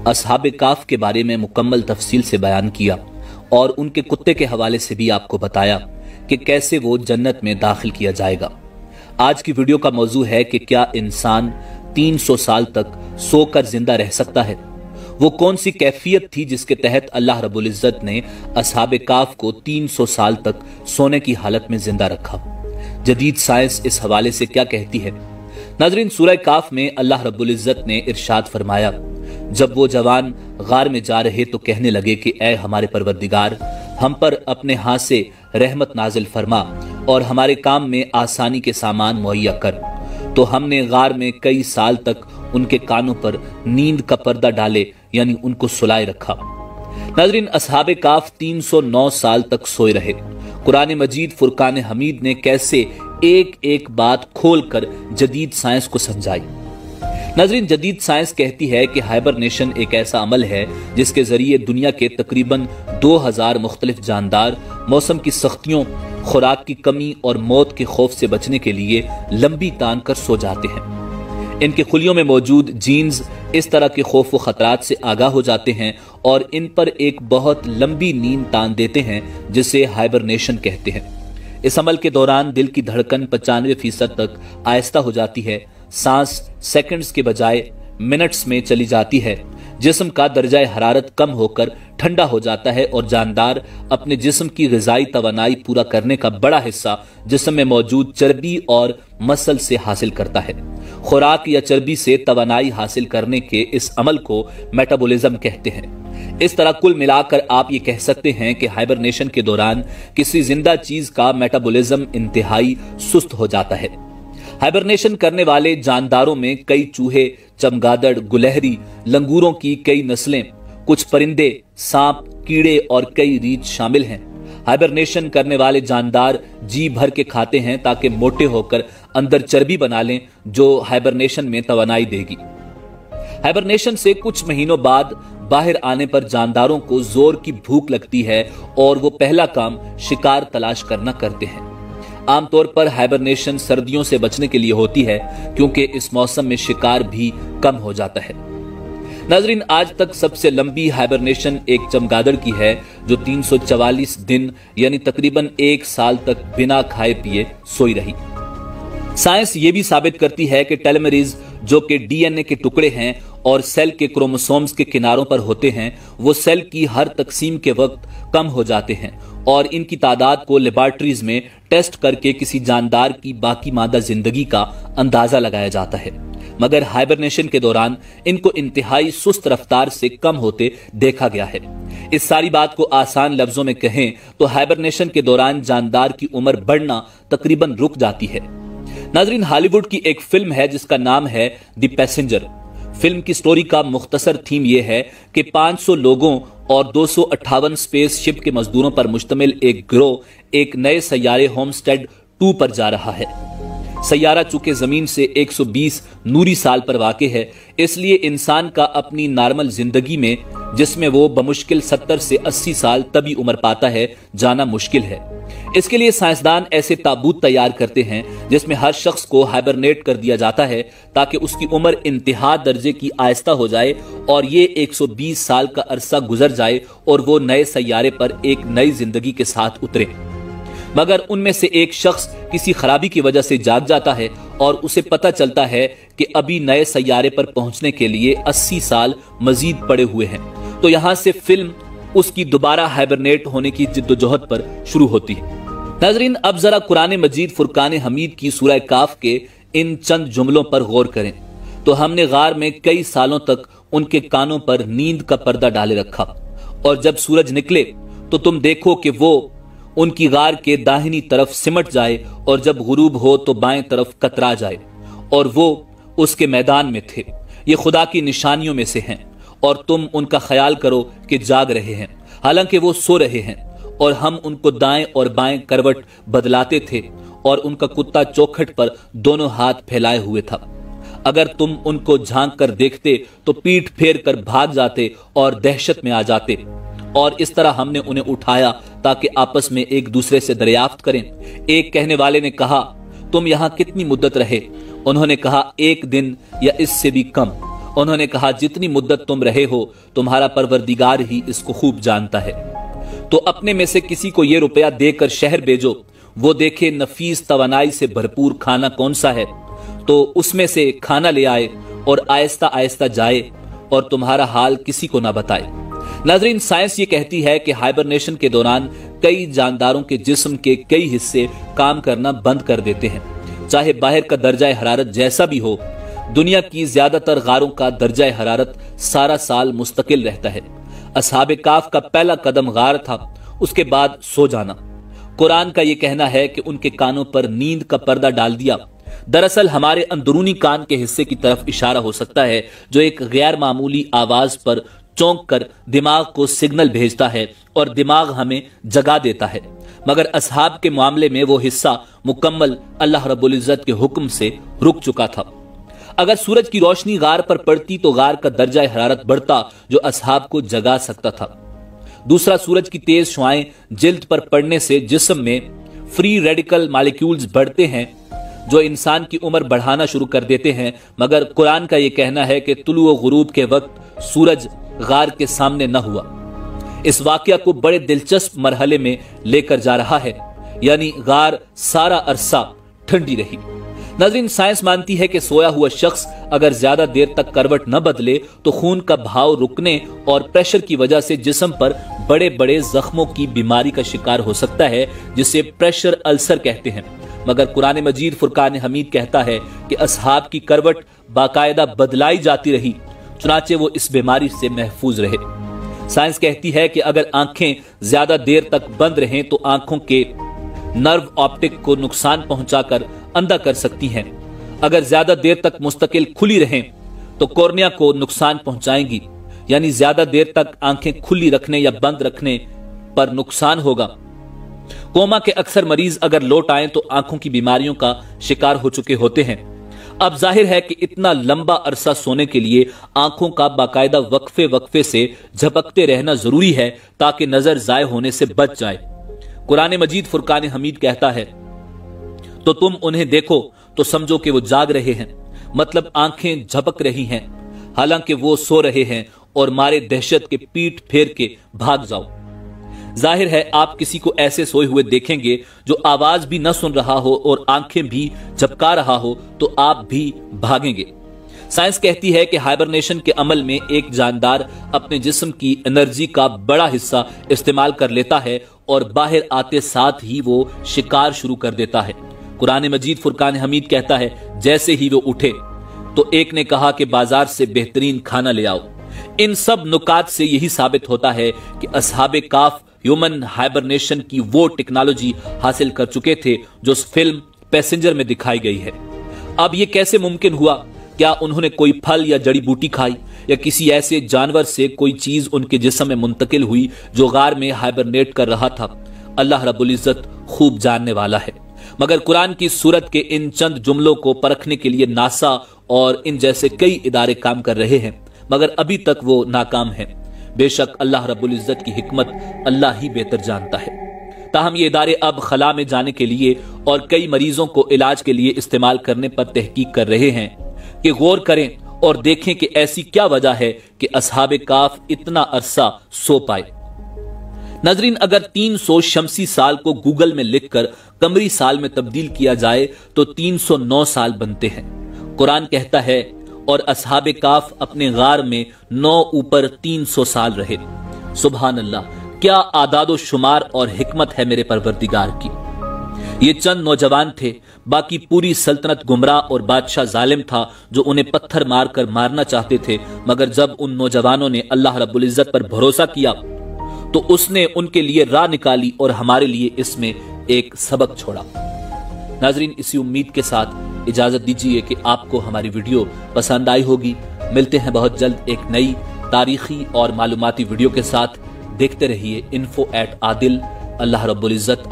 असहाब काफ के बारे में मुकम्मल तफसील से बयान किया और उनके कुत्ते के हवाले से भी आपको बताया कि कैसे वो जन्नत में दाखिल किया जाएगा। आज की वीडियो का मौजू है कि क्या इंसान 300 साल तक सोकर जिंदा रह सकता है। वो कौन सी कैफियत थी जिसके तहत अल्लाह रब्बुल इज्जत ने असहाब काफ को 300 साल तक सोने की हालत में जिंदा रखा। जदीद साइंस इस हवाले से क्या कहती है। नाज़रीन, सूरह काफ में अल्लाह रब्बुल इज्जत ने इरशाद फरमाया, जब वो जवान गार में जा रहे तो कहने लगे कि ऐ हमारे परवरदिगार, हम पर अपने हाथ से रहमत नाजिल फरमा और हमारे काम में आसानी के सामान मुहैया कर। तो हमने गार में कई साल तक उनके कानों पर नींद का पर्दा डाले, यानी उनको सुलाए रखा। नाज़रीन, असहाबे काफ 309 साल तक सोए रहे। कुरान मजीद फुरकान हमीद ने कैसे एक एक बात खोलकर जदीद साइंस को समझाई। नाज़रीन, जदीद साइंस कहती है कि हाइबरनेशन एक ऐसा अमल है जिसके जरिए दुनिया के तकरीबन 2000 मुख्तलिफ जानदार मौसम की सख्तियों, खुराक की कमी और मौत के खौफ से बचने के लिए लंबी तान कर सो जाते हैं। इनके खुलियों में मौजूद जीन्स इस तरह के खौफ व खतरात से आगाह हो जाते हैं और इन पर एक बहुत लंबी नींद तान देते हैं जिसे हाइबरनेशन कहते हैं। इस अमल के दौरान दिल की धड़कन 95% तक आहिस्ता हो जाती है, सांस सेकंड्स के बजाय मिनट्स में चली जाती है, जिस्म का दर्जा हरारत कम होकर ठंडा हो जाता है और जानदार अपने जिस्म की ग़िज़ाई तवानाई पूरा करने का बड़ा हिस्सा जिस्म में मौजूद चर्बी और मसल से हासिल करता है। खुराक या चर्बी से तवानाई हासिल करने के इस अमल को मेटाबॉलिज्म कहते हैं। इस तरह कुल मिलाकर आप ये कह सकते हैं कि हाइबरनेशन के दौरान किसी जिंदा चीज का मेटाबॉलिज्म इंतहाई सुस्त हो जाता है। हाइबरनेशन करने वाले जानदारों में कई चूहे, चमगादड़, गुलहरी, लंगूरों की कई नस्लें, कुछ परिंदे, सांप, कीड़े और कई रीछ शामिल हैं। हाइबरनेशन करने वाले जानदार जी भर के खाते हैं ताकि मोटे होकर अंदर चर्बी बना लें जो हाइबरनेशन में तवानाई देगी। हाइबरनेशन से कुछ महीनों बाद बाहर आने पर जानदारों को जोर की भूख लगती है और वो पहला काम शिकार तलाश करना करते हैं। आमतौर पर हाइबरनेशन सर्दियों से बचने के लिए होती है क्योंकि इस मौसम में शिकार भी कम हो जाता है। नाज़रीन, आज तक सबसे लंबी हाइबरनेशन एक चमगादड़ की है जो 344 दिन यानी तकरीबन 1 साल तक बिना खाए पिए सोई रही। साइंस ये भी साबित करती है कि टेलोमेरेज, जो कि डीएनए के टुकड़े हैं और सेल के क्रोमोसोम्स के किनारों पर होते हैं, वो सेल की हर तकसीम के वक्त कम हो जाते हैं और इनकी तादाद को लेबॉरेटरीज में टेस्ट करके किसी जानदार की बाकी मादा जिंदगी का अंदाजा लगाया जाता है। मगर हाइबरनेशन के दौरान इनको इंतहाई सुस्त रफ्तार से कम होते देखा गया है। इस सारी बात को आसान लफ्जों में कहें तो हाइबरनेशन के दौरान जानदार की उम्र बढ़ना तकरीबन रुक जाती है। नाज़रीन, हॉलीवुड की एक फिल्म है जिसका नाम है द पैसेंजर। फिल्म की स्टोरी का मुख्तसर थीम यह है कि 500 लोगों और 258 स्पेस शिप के मजदूरों पर मुश्तमिल एक गिरोह एक नए सैयारे होमस्टेड 2 पर जा रहा है। सैयारा चूंकि जमीन से 120 नूरी साल पर वाक़ है, इसलिए इंसान का अपनी नॉर्मल जिंदगी में, जिसमें वो बमुश्किल 70 से 80 साल तभी उम्र पाता है, जाना मुश्किल है। इसके लिए साइंसदान ऐसे ताबूत तैयार करते हैं जिसमें हर शख्स को हाइबरनेट कर दिया जाता है ताकि उसकी उम्र इंतहा दर्जे की आहिस्ता हो जाए और ये 120 साल का अरसा गुजर जाए और वो नए सैयारे पर एक नई जिंदगी के साथ उतरे। मगर उनमें से एक शख्स किसी खराबी की वजह से जाग जाता है और उसे पता चलता है कि अभी नए सैयारे पर पहुंचने के लिए 80 साल मजीद पड़े हुए हैं। तो यहां से फिल्म उसकी दोबारा हाइबरनेट होने की जिद्दोजहद पर शुरू होती है। नाज़रीन, अब जरा कुरान मजीद फुरकान हमीद की सूरह काफ के इन चंद जुमलों पर गौर करें। तो हमने गार में कई सालों तक उनके कानों पर नींद का पर्दा डाले रखा और जब सूरज निकले तो तुम देखो कि वो उनकी गार के दाहिनी तरफ सिमट जाए और जब गुरूब हो तो बाएं तरफ कतरा जाए और वो उसके मैदान में थे। ये खुदा की निशानियों में से हैं और तुम उनका ख्याल करो कि जाग रहे हैं हालांकि वो सो रहे हैं, और हम उनको दाएं और बाएं करवट बदलाते थे और उनका कुत्ता चौखट पर दोनों हाथ फैलाए हुए था। अगर तुम उनको झांक कर देखते तो पीठ फेर कर भाग जाते और दहशत में आ जाते। और इस तरह हमने उन्हें उठाया ताकि आपस में एक दूसरे से दरियाफ्त करें। एक कहने वाले ने कहा, तुम यहाँ कितनी मुद्दत रहे? उन्होंने कहा, 1 दिन या इससे भी कम। उन्होंने कहा, जितनी मुद्दत तुम रहे हो तुम्हारा परवरदिगार ही इसको खूब जानता है। तो अपने में से किसी को ये रुपया देकर शहर भेजो, वो देखे नफीस तवानाई से भरपूर खाना कौन सा है, तो उसमें से खाना ले आए और आहिस्ता आहिस्ता जाए और तुम्हारा हाल किसी को ना बताए। नाज़रीन, साइंस ये कहती है कि हाइबरनेशन के दौरान कई जानदारों के जिस्म के कई हिस्से काम करना बंद कर देते हैं। चाहे बाहर का दर्जा हरारत जैसा भी हो, दुनिया की ज्यादातर गारों का दर्जा हरारत सारा साल मुस्तकिल रहता है। असहाबे काफ का पहला कदम गार था, उसके बाद सो जाना। कुरान का यह कहना है कि उनके कानों पर नींद का पर्दा डाल दिया। दरअसल हमारे अंदरूनी कान के हिस्से की तरफ इशारा हो सकता है, जो एक गैर मामूली आवाज पर चौंक कर दिमाग को सिग्नल भेजता है और दिमाग हमें जगा देता है। मगर असहाब के मामले में वो हिस्सा मुकम्मल अल्लाह रब्बुल इज्जत के हुक्म से रुक चुका था। अगर सूरज की रोशनी गार पर पड़ती तो गार का दर्जा हरारत बढ़ता, जो असहाब को जगा सकता था। दूसरा, सूरज की तेज शुआएं जिल्द पर पड़ने से जिस्म में फ्री रेडिकल मॉलिक्यूल्स बढ़ते हैं, जो इंसान की उम्र बढ़ाना शुरू कर देते हैं। मगर कुरान का यह कहना है कि तुलू व गुरूब के वक्त सूरज गार के सामने न हुआ। इस वाकया को बड़े दिलचस्प मरहले में लेकर जा रहा है, यानी गार सारा अरसा ठंडी रही। नाज़रीन, साइंस मानती है कि सोया हुआ शख्स अगर ज्यादा देर तक करवट न बदले तो खून का बहाव रुकने और प्रेशर की वजह से जिस्म पर बड़े बड़े जख्मों की बीमारी का शिकार हो सकता है, जिसे प्रेशर अल्सर कहते हैं। मगर कुरान मजीद फुरकान हमीद कहता है कि असहाब की करवट बाकायदा बदलाई जाती रही, चुनाचे वो इस बीमारी से महफूज रहे। साइंस कहती है कि अगर आंखें ज्यादा देर तक बंद रहें तो आंखों के नर्व ऑप्टिक को नुकसान पहुंचाकर अंधा कर सकती हैं। अगर ज्यादा देर तक मुस्तकिल खुली रहें तो कॉर्निया को नुकसान पहुंचाएंगी, यानी ज्यादा देर तक आंखें खुली रखने या बंद रखने पर नुकसान होगा। कोमा के अक्सर मरीज अगर लौट आए तो आंखों की बीमारियों का शिकार हो चुके होते हैं। अब जाहिर है कि इतना लंबा अरसा सोने के लिए आंखों का बाकायदा वक्फे वक्फे से झपकते रहना जरूरी है, ताकि नजर जाय होने से बच जाए। कुरान मजीद फुरकान हमीद कहता है, तो तुम उन्हें देखो तो समझो कि वो जाग रहे हैं, मतलब आंखें झपक रही हैं, हालांकि वो सो रहे हैं, और मारे दहशत के पीठ फेर के भाग जाओ। जाहिर है आप किसी को ऐसे सोए हुए देखेंगे जो आवाज भी न सुन रहा हो और आंखें भी झपका रहा हो, तो आप भी भागेंगे। साइंस कहती है कि हाइबरनेशन के अमल में एक जानदार अपने जिस्म की एनर्जी का बड़ा हिस्सा इस्तेमाल कर लेता है और बाहर आते साथ ही वो शिकार शुरू कर देता है। कुरान मजीद फुरकान हमीद कहता है, जैसे ही वो उठे तो एक ने कहा कि बाजार से बेहतरीन खाना ले आओ। इन सब नुकात से यही साबित होता है कि असहाबे काफ ह्यूमन हाइबरनेशन की वो टेक्नोलॉजी हासिल कर चुके थे जो फिल्म पैसेंजर में दिखाई गई है। अब ये कैसे मुमकिन हुआ? क्या उन्होंने कोई फल या जड़ी बूटी खाई, या किसी ऐसे जानवर से कोई चीज उनके जिस्म में मुंतकिल हुई जो गार में हाइबरनेट कर रहा था? अल्लाह रब्बुल इज्जत खूब जानने वाला है। मगर कुरान की सूरत के इन चंद जुमलों को परखने के लिए नासा और इन जैसे कई इदारे काम कर रहे हैं, मगर अभी तक वो नाकाम हैं। बेशक अल्लाह रब्बुल इज्जत की हिकमत अल्लाह ही बेहतर जानता है। ताहम ये इदारे अब खला में जाने के लिए और कई मरीजों को इलाज के लिए इस्तेमाल करने पर तहकीक कर रहे हैं कि गौर करें और देखें कि ऐसी क्या वजह है कि असहाबे काफ इतना अरसा सो पाए। नाज़रीन, अगर 300 शमसी साल को गूगल में लिखकर कमरी साल में तब्दील किया जाए तो 309 साल बनते हैं। कुरान कहता है, और असहाबे काफ अपने गार में 9 ऊपर 300 साल रहे। सुभान अल्लाह, क्या आदादो शुमार और हिकमत है मेरे परवरदिगार की। ये चंद नौजवान थे, बाकी पूरी सल्तनत गुमराह और बादशाह जालिम था जो उन्हें पत्थर मारकर मारना चाहते थे। मगर जब उन नौजवानों ने अल्लाह रब्बुल इज्जत पर भरोसा किया तो उसने उनके लिए राह निकाली और हमारे लिए इसमें एक सबक छोड़ा। नाजरीन, इसी उम्मीद के साथ इजाजत दीजिए कि आपको हमारी वीडियो पसंद आई होगी। मिलते हैं बहुत जल्द एक नई तारीखी और मालूमाती वीडियो के साथ। देखते रहिए info@adil। अल्लाह रब्बुल इज्जत